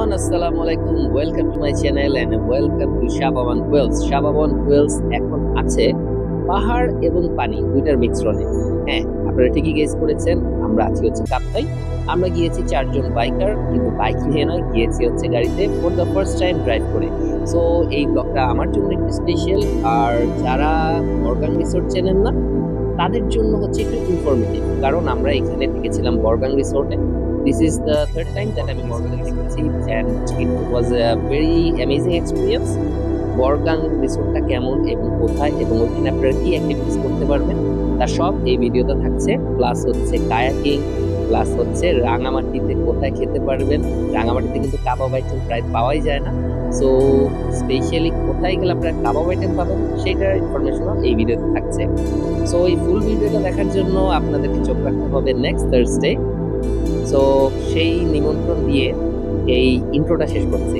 everyone, assalamu alaikum. Welcome to my channel and welcome to Shabawan Wells. Shabawan Wells এখন আছে পাহাড় এবং পানি দুইটার মিশ্রণে। হ্যাঁ, আপনারা ঠিকই গেস করেছেন, আমরা আছি হচ্ছে কাপ্তাই। আমরা গিয়েছি চারজন বাইকার, কিন্তু বাইক নিয়ে নয়, গিয়েছি হচ্ছে গাড়িতে for the first time drive করে। সো এই ব্লগটা আমার জন্য একটু স্পেশাল, আর যারা বরগাং রিসোর্ট চেনেন না তাদের জন্য হচ্ছে একটু ইনফরমেটিভ, কারণ আমরা এখানে থেকেছিলাম বরগাং রিসোর্টে। This is the third time that আমি বরগাং থেকেছি and it was a very amazing experience. বরগাং রিসোর্টটা কেমন এবং কোথায় এবং ওখানে আপনারা কি অ্যাক্টিভিটিস করতে পারবেন তা সব এই ভিডিওতে থাকছে। প্লাস হচ্ছে কায়াকিং, প্লাস হচ্ছে রাঙামাটিতে কোথায় খেতে পারবেন। রাঙামাটিতে কিন্তু কাবাব আইটেম প্রায় পাওয়াই যায় না, সো স্পেশালি কোথায় গেলে আপনারা কাবাব আইটেম পাবেন সেটার ইনফরমেশনও এই ভিডিওতে থাকছে। সো এই ফুল ভিডিওটা দেখার জন্য আপনাদেরকে চোখ রাখতে হবে নেক্সট থার্সডে। সো সেই নিমন্ত্রণ দিয়ে এই ইন্ট্রোটা শেষ করছি।